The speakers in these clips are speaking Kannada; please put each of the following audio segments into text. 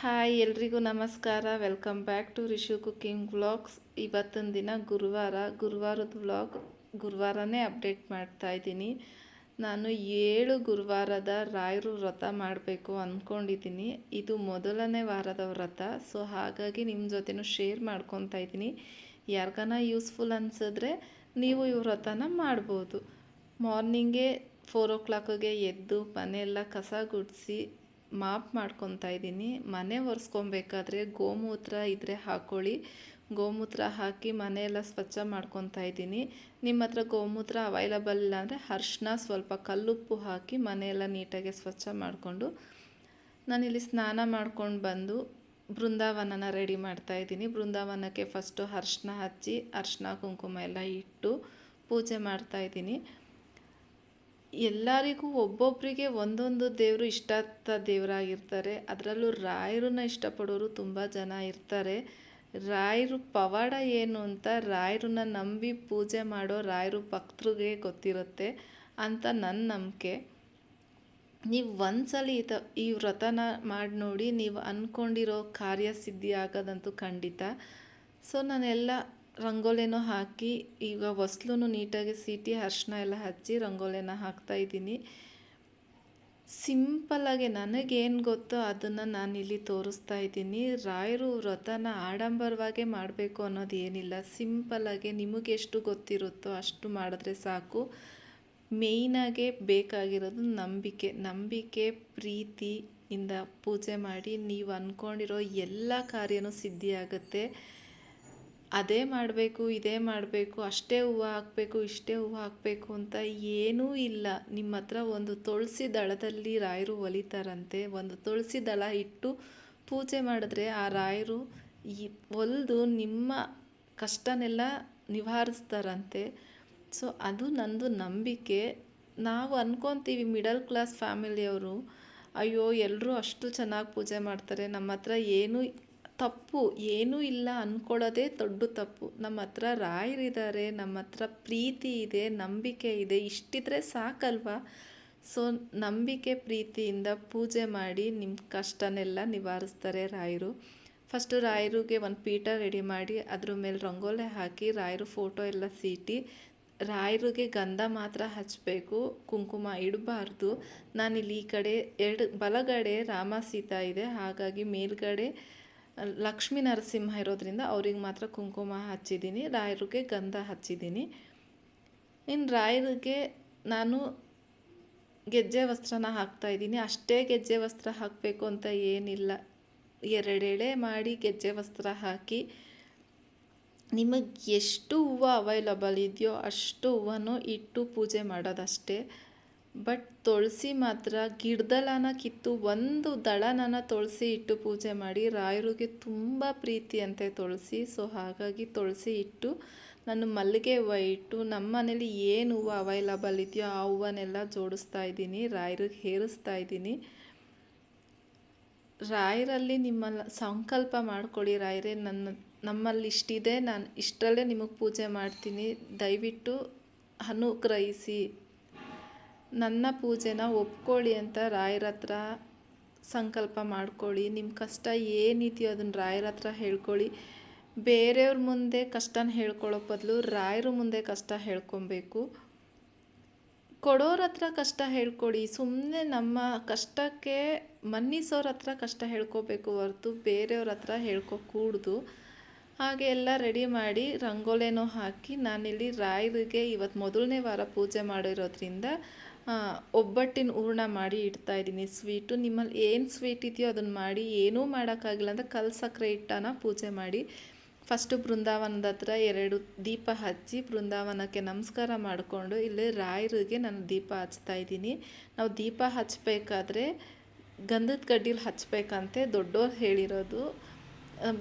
ಹಾಯ್ ಎಲ್ರಿಗೂ ನಮಸ್ಕಾರ. Welcome back to Rishu cooking vlogs. ಇವತ್ತಿನ ದಿನ ಗುರುವಾರದ ವ್ಲಾಗ್ ಗುರುವಾರನೇ ಅಪ್ಡೇಟ್ ಮಾಡ್ತಾ ಇದ್ದೀನಿ. ನಾನು 7 ಗುರುವಾರದ ರಾಯರು ವ್ರತ ಮಾಡಬೇಕು ಅಂದ್ಕೊಂಡಿದ್ದೀನಿ. ಇದು ಮೊದಲನೇ ವಾರದ ವ್ರತ. ಸೊ ಹಾಗಾಗಿ ನಿಮ್ಮ ಜೊತೆನೂ ಶೇರ್ ಮಾಡ್ಕೊತಾ ಇದ್ದೀನಿ. ಯಾರಿಗಾನ ಯೂಸ್ಫುಲ್ ಅನಿಸಿದ್ರೆ ನೀವು ಈ ವ್ರತನ ಮಾಡ್ಬೋದು. ಮಾರ್ನಿಂಗೇ 4 o'clockಗೆ ಎದ್ದು ಮನೆಯೆಲ್ಲ ಕಸ ಗುಡಿಸಿ ಮಾಪ್ ಮಾಡ್ಕೊತಾ ಇದ್ದೀನಿ. ಮನೆ ಒರೆಸ್ಕೊಬೇಕಾದ್ರೆ ಗೋಮೂತ್ರ ಇದ್ದರೆ ಹಾಕ್ಕೊಳ್ಳಿ. ಗೋಮೂತ್ರ ಹಾಕಿ ಮನೆಯೆಲ್ಲ ಸ್ವಚ್ಛ ಮಾಡ್ಕೊತಾ ಇದ್ದೀನಿ. ನಿಮ್ಮ ಹತ್ರ ಗೋಮೂತ್ರ ಅವೈಲಬಲ್ ಇಲ್ಲ ಅಂದರೆ ಅರಿಶಿನ ಸ್ವಲ್ಪ ಕಲ್ಲುಪ್ಪು ಹಾಕಿ ಮನೆಯೆಲ್ಲ ನೀಟಾಗಿ ಸ್ವಚ್ಛ ಮಾಡಿಕೊಂಡು ನಾನಿಲ್ಲಿ ಸ್ನಾನ ಮಾಡ್ಕೊಂಡು ಬಂದು ಬೃಂದಾವನನ ರೆಡಿ ಮಾಡ್ತಾಯಿದ್ದೀನಿ. ಬೃಂದಾವನಕ್ಕೆ ಫಸ್ಟು ಅರಿಶಿನ ಹಚ್ಚಿ ಅರಿಶಿನ ಕುಂಕುಮ ಎಲ್ಲ ಇಟ್ಟು ಪೂಜೆ ಮಾಡ್ತಾಯಿದ್ದೀನಿ. ಎಲ್ಲರಿಗೂ ಒಬ್ಬೊಬ್ಬರಿಗೆ ಒಂದೊಂದು ದೇವರು ಇಷ್ಟ ದೇವರಾಗಿರ್ತಾರೆ. ಅದರಲ್ಲೂ ರಾಯರನ್ನ ಇಷ್ಟಪಡೋರು ತುಂಬ ಜನ ಇರ್ತಾರೆ. ರಾಯರು ಪವಾಡ ಏನು ಅಂತ ರಾಯರನ್ನ ನಂಬಿ ಪೂಜೆ ಮಾಡೋ ರಾಯರು ಭಕ್ತರಿಗೆ ಗೊತ್ತಿರುತ್ತೆ ಅಂತ ನನ್ನ ನಂಬಿಕೆ. ನೀವು ಒಂದ್ಸಲಿ ಈ ವ್ರತನ ಮಾಡಿ ನೋಡಿ, ನೀವು ಅಂದ್ಕೊಂಡಿರೋ ಕಾರ್ಯ ಸಿದ್ಧಿ ಆಗೋದಂತೂ ಖಂಡಿತ. ಸೊ ನಾನೆಲ್ಲ ರಂಗೋಲಿನೂ ಹಾಕಿ ಈಗ ಹೊಸ್ಲು ನೀಟಾಗಿ ಸೀಟಿ ಅರಿಶಿನ ಎಲ್ಲ ಹಚ್ಚಿ ರಂಗೋಲಿನ ಹಾಕ್ತಾಯಿದ್ದೀನಿ. ಸಿಂಪಲ್ಲಾಗಿ ನನಗೇನು ಗೊತ್ತೋ ಅದನ್ನು ನಾನಿಲ್ಲಿ ತೋರಿಸ್ತಾ ಇದ್ದೀನಿ. ರಾಯರು ವ್ರತನ ಆಡಂಬರವಾಗೇ ಮಾಡಬೇಕು ಅನ್ನೋದು ಏನಿಲ್ಲ. ಸಿಂಪಲ್ಲಾಗಿ ನಿಮಗೆ ಎಷ್ಟು ಗೊತ್ತಿರುತ್ತೋ ಅಷ್ಟು ಮಾಡಿದ್ರೆ ಸಾಕು. ಮೇಯ್ನಾಗೆ ಬೇಕಾಗಿರೋದು ನಂಬಿಕೆ ಪ್ರೀತಿಯಿಂದ ಪೂಜೆ ಮಾಡಿ ನೀವು ಅಂದ್ಕೊಂಡಿರೋ ಎಲ್ಲ ಕಾರ್ಯನೂ ಸಿದ್ಧಿಯಾಗುತ್ತೆ. ಅದೇ ಮಾಡಬೇಕು ಇದೇ ಮಾಡಬೇಕು, ಅಷ್ಟೇ ಹೂವು ಹಾಕಬೇಕು ಇಷ್ಟೇ ಹೂವು ಹಾಕಬೇಕು ಅಂತ ಏನೂ ಇಲ್ಲ. ನಿಮ್ಮ ಹತ್ರ ಒಂದು ತುಳಸಿ ದಳದಲ್ಲಿ ರಾಯರು ಒಲಿತಾರಂತೆ. ಒಂದು ತುಳಸಿ ದಳ ಇಟ್ಟು ಪೂಜೆ ಮಾಡಿದ್ರೆ ಆ ರಾಯರು ಒಲಿದು ನಿಮ್ಮ ಕಷ್ಟನೆಲ್ಲ ನಿವಾರಿಸ್ತಾರಂತೆ. ಸೊ ಅದು ನಂದು ನಂಬಿಕೆ. ನಾವು ಅಂದ್ಕೊತೀವಿ ಮಿಡಲ್ ಕ್ಲಾಸ್ ಫ್ಯಾಮಿಲಿಯವರು, ಅಯ್ಯೋ ಎಲ್ಲರೂ ಅಷ್ಟು ಚೆನ್ನಾಗಿ ಪೂಜೆ ಮಾಡ್ತಾರೆ, ನಮ್ಮ ಹತ್ರ ಏನೂ ಇಲ್ಲ ಅಂದ್ಕೊಳ್ಳೋದೇ ದೊಡ್ಡ ತಪ್ಪು. ನಮ್ಮ ಹತ್ರ ರಾಯರಿದ್ದಾರೆ, ನಮ್ಮ ಹತ್ರ ಪ್ರೀತಿ ಇದೆ, ನಂಬಿಕೆ ಇದೆ, ಇಷ್ಟಿದ್ರೆ ಸಾಕಲ್ವಾ. ಸೊ ನಂಬಿಕೆ ಪ್ರೀತಿಯಿಂದ ಪೂಜೆ ಮಾಡಿ ನಿಮ್ಮ ಕಷ್ಟನೆಲ್ಲ ನಿವಾರಿಸ್ತಾರೆ ರಾಯರು. ಫಸ್ಟು ರಾಯರಿಗೆ ಒಂದು ಪೀಠ ರೆಡಿ ಮಾಡಿ ಅದ್ರ ಮೇಲೆ ರಂಗೋಲಿ ಹಾಕಿ ರಾಯರು ಫೋಟೋ ಎಲ್ಲ ಸೀಟಿ ರಾಯರಿಗೆ ಗಂಧ ಮಾತ್ರ ಹಚ್ಚಬೇಕು, ಕುಂಕುಮ ಇಡಬಾರ್ದು. ನಾನಿಲ್ಲಿ ಈ ಕಡೆ ಬಲಗಡೆ ರಾಮ ಸೀತಾ ಇದೆ, ಹಾಗಾಗಿ ಮೇಲ್ಗಡೆ ಲಕ್ಷ್ಮೀ ನರಸಿಂಹ ಇರೋದ್ರಿಂದ ಅವ್ರಿಗೆ ಮಾತ್ರ ಕುಂಕುಮ ಹಚ್ಚಿದ್ದೀನಿ, ರಾಯರಿಗೆ ಗಂಧ ಹಚ್ಚಿದ್ದೀನಿ. ಇನ್ನು ರಾಯರಿಗೆ ನಾನು ಗೆಜ್ಜೆ ವಸ್ತ್ರನ ಹಾಕ್ತಾಯಿದ್ದೀನಿ. ಅಷ್ಟೇ ಗೆಜ್ಜೆ ವಸ್ತ್ರ ಹಾಕಬೇಕು ಅಂತ ಏನಿಲ್ಲ. 2 ಎಳೆ ಮಾಡಿ ಗೆಜ್ಜೆ ವಸ್ತ್ರ ಹಾಕಿ ನಿಮಗೆ ಎಷ್ಟು ಹೂವು ಅವೈಲಬಲ್ ಇದೆಯೋ ಅಷ್ಟು ಹೂವನ್ನು ಇಟ್ಟು ಪೂಜೆ ಮಾಡೋದಷ್ಟೇ. ಬಟ್ ತುಳಸಿ ಮಾತ್ರ ಗಿಡದಲನ ಕಿತ್ತು ಒಂದು ದಳನ ತುಳಸಿ ಇಟ್ಟು ಪೂಜೆ ಮಾಡಿ. ರಾಯರಿಗೆ ತುಂಬ ಪ್ರೀತಿ ಅಂತೆ ತುಳಸಿ. ಸೊ ಹಾಗಾಗಿ ತುಳಸಿ ಇಟ್ಟು ನಾನು ಮಲ್ಲಿಗೆ ಹೂವು ಇಟ್ಟು ನಮ್ಮ ಮನೇಲಿ ಏನು ಹೂವು ಅವೈಲಬಲ್ ಇದೆಯೋ ಆ ಹೂವನ್ನೆಲ್ಲ ಜೋಡಿಸ್ತಾ ಇದ್ದೀನಿ, ರಾಯರಿಗೆ ಹೇರಿಸ್ತಾ ಇದ್ದೀನಿ. ರಾಯರಲ್ಲಿ ನಿಮ್ಮಲ್ಲಿ ಸಂಕಲ್ಪ ಮಾಡ್ಕೊಳ್ಳಿ, ರಾಯರೇ ನಮ್ಮಲ್ಲಿ ಇಷ್ಟಿದೆ, ನಾನು ಇಷ್ಟರಲ್ಲೇ ನಿಮಗೆ ಪೂಜೆ ಮಾಡ್ತೀನಿ, ದಯವಿಟ್ಟು ಅನುಗ್ರಹಿಸಿ, ನನ್ನ ಪೂಜೆನ ಒಪ್ಕೊಳ್ಳಿ ಅಂತ ರಾಯರ ಹತ್ರ ಸಂಕಲ್ಪ ಮಾಡ್ಕೊಳ್ಳಿ. ನಿಮ್ಮ ಕಷ್ಟ ಏನಿದೆಯೋ ಅದನ್ನು ರಾಯರ ಹತ್ರ ಹೇಳ್ಕೊಳ್ಳಿ. ಬೇರೆಯವ್ರ ಮುಂದೆ ಕಷ್ಟನ ಹೇಳ್ಕೊಳ್ಳೋ ಬದಲು ರಾಯರ ಮುಂದೆ ಕಷ್ಟ ಹೇಳ್ಕೊಬೇಕು. ಕೊಡೋರ ಹತ್ರ ಕಷ್ಟ ಹೇಳ್ಕೊಡಿ, ಸುಮ್ಮನೆ ನಮ್ಮ ಕಷ್ಟಕ್ಕೆ ಮನ್ನಿಸೋರ ಹತ್ರ ಕಷ್ಟ ಹೇಳ್ಕೊಬೇಕು ಹೊರತು ಬೇರೆಯವ್ರ ಹತ್ರ ಹೇಳ್ಕೊಕೂಡ್ದು. ಹಾಗೆ ಎಲ್ಲ ರೆಡಿ ಮಾಡಿ ರಂಗೋಲಿನೂ ಹಾಕಿ ನಾನಿಲ್ಲಿ ರಾಯರಿಗೆ ಇವತ್ತು ಮೊದಲನೇ ವಾರ ಪೂಜೆ ಮಾಡಿರೋದ್ರಿಂದ ಒಬ್ಬಟ್ಟಿನ ಹೂರಣ ಮಾಡಿ ಇಡ್ತಾಯಿದ್ದೀನಿ. ಸ್ವೀಟು ನಿಮ್ಮಲ್ಲಿ ಏನು ಸ್ವೀಟ್ ಇದೆಯೋ ಅದನ್ನು ಮಾಡಿ. ಏನೂ ಮಾಡೋಕ್ಕಾಗಿಲ್ಲ ಅಂದರೆ ಕಲ್ಲು ಸಕ್ಕರೆ ಇಟ್ಟನ ಪೂಜೆ ಮಾಡಿ. ಫಸ್ಟು ಬೃಂದಾವನದ ಹತ್ರ 2 ದೀಪ ಹಚ್ಚಿ ಬೃಂದಾವನಕ್ಕೆ ನಮಸ್ಕಾರ ಮಾಡಿಕೊಂಡು ಇಲ್ಲಿ ರಾಯರಿಗೆ ನಾನು ದೀಪ ಹಚ್ತಾಯಿದ್ದೀನಿ. ನಾವು ದೀಪ ಹಚ್ಚಬೇಕಾದ್ರೆ ಗಂಧದ ಕಡ್ಡಿಲಿ ಹಚ್ಚಬೇಕಂತೆ ದೊಡ್ಡೋರು ಹೇಳಿರೋದು.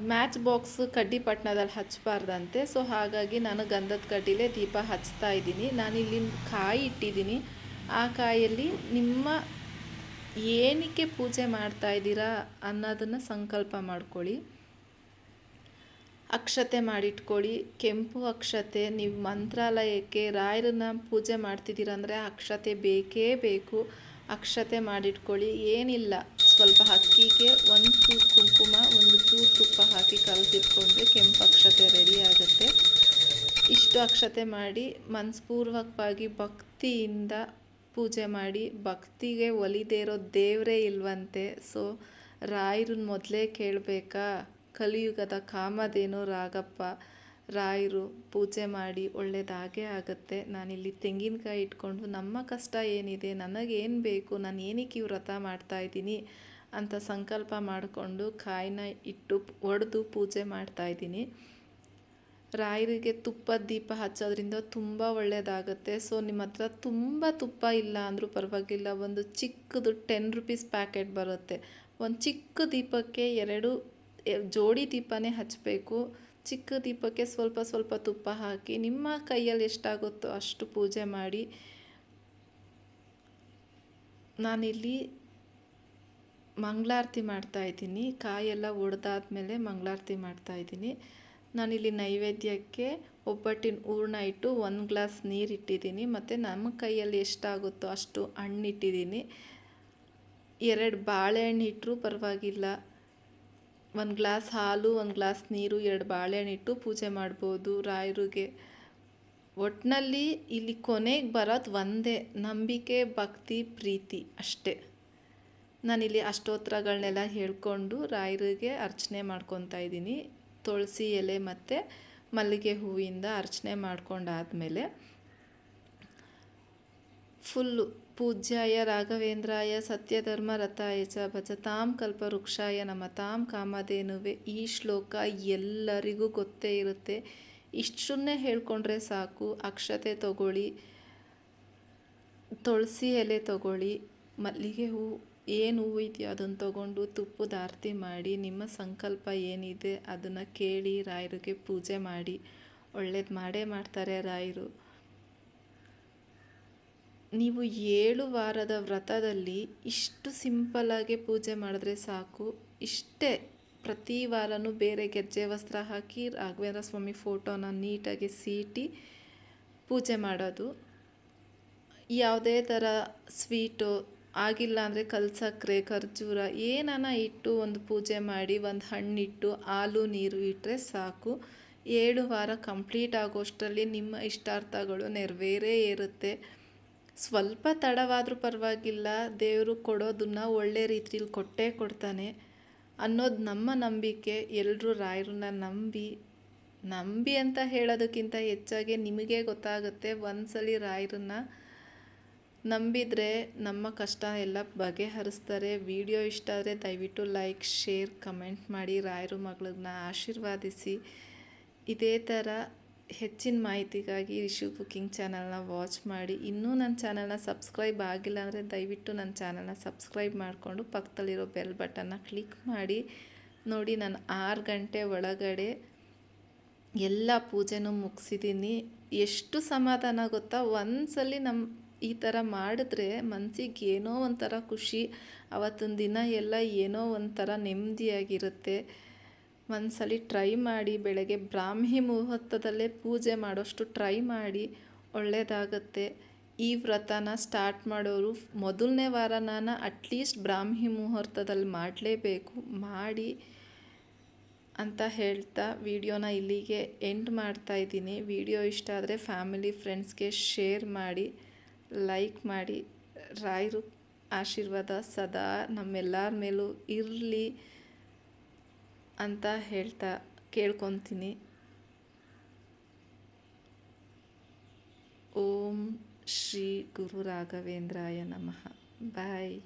ಮ್ಯಾಚ್ ಬಾಕ್ಸ್ ಕಡ್ಡಿ ಪಟ್ಟಣದಲ್ಲಿ ಹಚ್ಚಬಾರ್ದಂತೆ. ಸೊ ಹಾಗಾಗಿ ನಾನು ಗಂಧದ ಕಡ್ಡಿಲೇ ದೀಪ ಹಚ್ತಾ ಇದ್ದೀನಿ. ನಾನಿಲ್ಲಿ ಕಾಯಿ ಇಟ್ಟಿದ್ದೀನಿ. ಆ ಕಾಯಲ್ಲಿ ನಿಮ್ಮ ಏನಕ್ಕೆ ಪೂಜೆ ಮಾಡ್ತಾಯಿದ್ದೀರಾ ಅನ್ನೋದನ್ನು ಸಂಕಲ್ಪ ಮಾಡ್ಕೊಳ್ಳಿ. ಅಕ್ಷತೆ ಮಾಡಿಟ್ಕೊಳ್ಳಿ, ಕೆಂಪು ಅಕ್ಷತೆ. ನೀವು ಮಂತ್ರಾಲಯಕ್ಕೆ ರಾಯರನ್ನ ಪೂಜೆ ಮಾಡ್ತಿದ್ದೀರ ಅಂದರೆ ಅಕ್ಷತೆ ಬೇಕೇ ಬೇಕು. ಅಕ್ಷತೆ ಮಾಡಿಟ್ಕೊಳ್ಳಿ. ಏನಿಲ್ಲ, ಸ್ವಲ್ಪ ಅಕ್ಕಿಗೆ ಒಂದು ಚೂರು ಕುಂಕುಮ, ಒಂದು ಚೂರು ತುಪ್ಪ ಹಾಕಿ ಕಲಸಿಟ್ಕೊಂಡ್ರೆ ಕೆಂಪು ಅಕ್ಷತೆ ರೆಡಿ ಆಗುತ್ತೆ. ಇಷ್ಟು ಅಕ್ಷತೆ ಮಾಡಿ ಮನಸ್ಪೂರ್ವಕವಾಗಿ ಭಕ್ತಿಯಿಂದ ಪೂಜೆ ಮಾಡಿ. ಭಕ್ತಿಗೆ ಒಲಿದೇ ಇರೋ ದೇವರೇ ಇಲ್ವಂತೆ. ಸೊ ರಾಯರನ್ನ ಮೊದಲೇ ಕೇಳಬೇಕಾ? ಕಲಿಯುಗದ ಕಾಮಧೇನು ರಾಘಪ್ಪ ರಾಯರು ಪೂಜೆ ಮಾಡಿ ಒಳ್ಳೆಯದಾಗೇ ಆಗುತ್ತೆ. ನಾನಿಲ್ಲಿ ತೆಂಗಿನಕಾಯಿ ಇಟ್ಕೊಂಡು ನಮ್ಮ ಕಷ್ಟ ಏನಿದೆ, ನನಗೇನು ಬೇಕು, ನಾನು ಏನಕ್ಕೆ ಈ ವ್ರತ ಮಾಡ್ತಾಯಿದ್ದೀನಿ ಅಂತ ಸಂಕಲ್ಪ ಮಾಡಿಕೊಂಡು ಕಾಯಿನ ಇಟ್ಟು ಒಡೆದು ಪೂಜೆ ಮಾಡ್ತಾಯಿದ್ದೀನಿ. ರಾಯರಿಗೆ ತುಪ್ಪದ ದೀಪ ಹಚ್ಚೋದ್ರಿಂದ ತುಂಬ ಒಳ್ಳೆಯದಾಗುತ್ತೆ. ಸೊ ನಿಮ್ಮ ಹತ್ರ ತುಂಬ ತುಪ್ಪ ಇಲ್ಲ ಅಂದರೂ ಪರವಾಗಿಲ್ಲ, ಒಂದು ಚಿಕ್ಕದು 10 ರೂಪೀಸ್ ಪ್ಯಾಕೆಟ್ ಬರುತ್ತೆ. ಒಂದು ಚಿಕ್ಕ ದೀಪಕ್ಕೆ 2 ಜೋಡಿ ದೀಪನೇ ಹಚ್ಚಬೇಕು. ಚಿಕ್ಕ ದೀಪಕ್ಕೆ ಸ್ವಲ್ಪ ಸ್ವಲ್ಪ ತುಪ್ಪ ಹಾಕಿ ನಿಮ್ಮ ಕೈಯಲ್ಲಿ ಎಷ್ಟಾಗುತ್ತೋ ಅಷ್ಟು ಪೂಜೆ ಮಾಡಿ. ನಾನಿಲ್ಲಿ ಮಂಗಳಾರತಿ ಮಾಡ್ತಾಯಿದ್ದೀನಿ. ಕಾಯೆಲ್ಲ ಒಡೆದಾದ್ಮೇಲೆ ಮಂಗಳಾರತಿ ಮಾಡ್ತಾಯಿದ್ದೀನಿ. ನಾನಿಲ್ಲಿ ನೈವೇದ್ಯಕ್ಕೆ ಒಬ್ಬಟ್ಟಿನ ಹೂರಣ ಇಟ್ಟು 1 ಗ್ಲಾಸ್ ನೀರು ಇಟ್ಟಿದ್ದೀನಿ. ಮತ್ತು ನಮ್ಮ ಕೈಯಲ್ಲಿ ಎಷ್ಟಾಗುತ್ತೋ ಅಷ್ಟು ಹಣ್ಣಿಟ್ಟಿದ್ದೀನಿ. 2 ಬಾಳೆಹಣ್ಣು ಇಟ್ಟರೂ ಪರವಾಗಿಲ್ಲ. 1 ಗ್ಲಾಸ್ ಹಾಲು, 1 ಗ್ಲಾಸ್ ನೀರು, 2 ಬಾಳೆಹಣ್ಣು ಇಟ್ಟು ಪೂಜೆ ಮಾಡ್ಬೋದು ರಾಯರಿಗೆ. ಒಟ್ಟಿನಲ್ಲಿ ಇಲ್ಲಿ ಕೊನೆಗೆ ಬರೋದು ಒಂದೇ, ನಂಬಿಕೆ, ಭಕ್ತಿ, ಪ್ರೀತಿ ಅಷ್ಟೇ. ನಾನಿಲ್ಲಿ ಅಷ್ಟೋತ್ತರಗಳನ್ನೆಲ್ಲ ಹೇಳ್ಕೊಂಡು ರಾಯರಿಗೆ ಅರ್ಚನೆ ಮಾಡ್ಕೊತಾ ಇದ್ದೀನಿ. ತುಳಸಿ ಎಲೆ ಮತ್ತು ಮಲ್ಲಿಗೆ ಹೂವಿಂದ ಅರ್ಚನೆ ಮಾಡ್ಕೊಂಡಾದಮೇಲೆ ಫುಲ್ಲು ಪೂಜ್ಯಾಯ ರಾಘವೇಂದ್ರಾಯ ಸತ್ಯಧರ್ಮ ರಥಾಯ ಚ ಭಜತಾಂ ಕಲ್ಪವೃಕ್ಷಾಯ ನಮತಾಂ ಕಾಮಧೇನುವೆ. ಈ ಶ್ಲೋಕ ಎಲ್ಲರಿಗೂ ಗೊತ್ತೇ ಇರುತ್ತೆ. ಇಷ್ಟನ್ನೇ ಹೇಳ್ಕೊಂಡ್ರೆ ಸಾಕು. ಅಕ್ಷತೆ ತಗೊಳ್ಳಿ, ತುಳಸಿ ಎಲೆ ತಗೊಳ್ಳಿ, ಮಲ್ಲಿಗೆ ಹೂವು, ಏನು ಹೂವು ಇದೆಯೋ ಅದನ್ನು ತಗೊಂಡು ತುಪ್ಪದ ಆರತಿ ಮಾಡಿ ನಿಮ್ಮ ಸಂಕಲ್ಪ ಏನಿದೆ ಅದನ್ನು ಕೇಳಿ ರಾಯರಿಗೆ ಪೂಜೆ ಮಾಡಿ. ಒಳ್ಳೇದು ಮಾಡೇ ಮಾಡ್ತಾರೆ ರಾಯರು. ನೀವು 7 ವಾರದ ವ್ರತದಲ್ಲಿ ಇಷ್ಟು ಸಿಂಪಲ್ಲಾಗಿ ಪೂಜೆ ಮಾಡಿದ್ರೆ ಸಾಕು. ಇಷ್ಟೇ, ಪ್ರತಿ ವಾರನೂ ಬೇರೆ ಗೆಜ್ಜೆ ವಸ್ತ್ರ ಹಾಕಿ ರಾಘವೇಂದ್ರ ಸ್ವಾಮಿ ಫೋಟೋನ ನೀಟಾಗಿ ಸೀಟಿ ಪೂಜೆ ಮಾಡೋದು. ಯಾವುದೇ ಥರ ಸ್ವೀಟು ಆಗಿಲ್ಲ ಅಂದರೆ ಕಲ್ಸಕ್ಕರೆ, ಖರ್ಜೂರ ಏನಾನ ಇಟ್ಟು ಒಂದು ಪೂಜೆ ಮಾಡಿ, ಒಂದು ಹಣ್ಣಿಟ್ಟು ಹಾಲು ನೀರು ಇಟ್ಟರೆ ಸಾಕು. 7 ವಾರ ಕಂಪ್ಲೀಟ್ ಆಗೋಷ್ಟರಲ್ಲಿ ನಿಮ್ಮ ಇಷ್ಟಾರ್ಥಗಳು ನೆರವೇರೇ ಇರುತ್ತೆ. ಸ್ವಲ್ಪ ತಡವಾದರೂ ಪರವಾಗಿಲ್ಲ, ದೇವರು ಕೊಡೋದನ್ನು ಒಳ್ಳೆ ರೀತಿಯಲ್ಲಿ ಕೊಟ್ಟೇ ಕೊಡ್ತಾನೆ ಅನ್ನೋದು ನಮ್ಮ ನಂಬಿಕೆ. ಎಲ್ಲರೂ ರಾಯರನ್ನ ನಂಬಿ ಅಂತ ಹೇಳೋದಕ್ಕಿಂತ ಹೆಚ್ಚಾಗಿ ನಿಮಗೆ ಗೊತ್ತಾಗುತ್ತೆ. ಒಂದ್ಸಲಿ ರಾಯರನ್ನ ನಂಬಿದರೆ ನಮ್ಮ ಕಷ್ಟ ಎಲ್ಲ ಬಗೆಹರಿಸ್ತಾರೆ. ವಿಡಿಯೋ ಇಷ್ಟ ಆದರೆ ದಯವಿಟ್ಟು ಲೈಕ್, ಶೇರ್, ಕಮೆಂಟ್ ಮಾಡಿ. ರಾಯರು ಮಗಳನ್ನ ಆಶೀರ್ವಾದಿಸಿ. ಇದೇ ಥರ ಹೆಚ್ಚಿನ ಮಾಹಿತಿಗಾಗಿ ರಿಷು ಕುಕಿಂಗ್ ಚಾನಲ್ನ ವಾಚ್ ಮಾಡಿ. ಇನ್ನೂ ನನ್ನ ಚಾನಲ್ನ ಸಬ್ಸ್ಕ್ರೈಬ್ ಆಗಿಲ್ಲ ಅಂದರೆ ದಯವಿಟ್ಟು ನನ್ನ ಚಾನಲ್ನ ಸಬ್ಸ್ಕ್ರೈಬ್ ಮಾಡಿಕೊಂಡು ಪಕ್ಕದಲ್ಲಿರೋ ಬೆಲ್ ಬಟನ್ನ ಕ್ಲಿಕ್ ಮಾಡಿ. ನೋಡಿ, ನಾನು 6 ಗಂಟೆ ಒಳಗಡೆ ಎಲ್ಲ ಪೂಜೆನೂ ಮುಗಿಸಿದ್ದೀನಿ. ಎಷ್ಟು ಸಮಾಧಾನ ಗೊತ್ತಾ? ಒಂದ್ಸಲಿ ಈ ಥರ ಮಾಡಿದ್ರೆ ಮನಸ್ಸಿಗೆ ಏನೋ ಒಂಥರ ಖುಷಿ. ಅವತ್ತಿನ ದಿನ ಎಲ್ಲ ಏನೋ ಒಂಥರ ನೆಮ್ಮದಿಯಾಗಿರುತ್ತೆ. ಒಂದ್ಸಲಿ ಟ್ರೈ ಮಾಡಿ. ಬೆಳಗ್ಗೆ ಬ್ರಾಹ್ಮಿ ಮುಹೂರ್ತದಲ್ಲೇ ಪೂಜೆ ಮಾಡೋಷ್ಟು ಟ್ರೈ ಮಾಡಿ, ಒಳ್ಳೆಯದಾಗತ್ತೆ. ಈ ವ್ರತನ ಸ್ಟಾರ್ಟ್ ಮಾಡೋರು ಮೊದಲನೇ ವಾರನ ಅಟ್ಲೀಸ್ಟ್ ಬ್ರಾಹ್ಮಿ ಮುಹೂರ್ತದಲ್ಲಿ ಮಾಡಲೇಬೇಕು. ಮಾಡಿ ಅಂತ ಹೇಳ್ತಾ ವಿಡಿಯೋನ ಇಲ್ಲಿಗೆ ಎಂಡ್ ಮಾಡ್ತಾಯಿದ್ದೀನಿ. ವಿಡಿಯೋ ಇಷ್ಟ ಆದರೆ ಫ್ಯಾಮಿಲಿ, ಫ್ರೆಂಡ್ಸ್ಗೆ ಶೇರ್ ಮಾಡಿ, ಲೈಕ್ ಮಾಡಿ. ರಾಯರು ಆಶೀರ್ವಾದ ಸದಾ ನಮ್ಮೆಲ್ಲರ ಮೇಲೂ ಇರಲಿ ಅಂತ ಹೇಳ್ತಾ ಕೇಳ್ಕೊತೀನಿ. ಓಂ ಶ್ರೀ ಗುರು ರಾಘವೇಂದ್ರಾಯ ನಮಃ. ಬಾಯ್.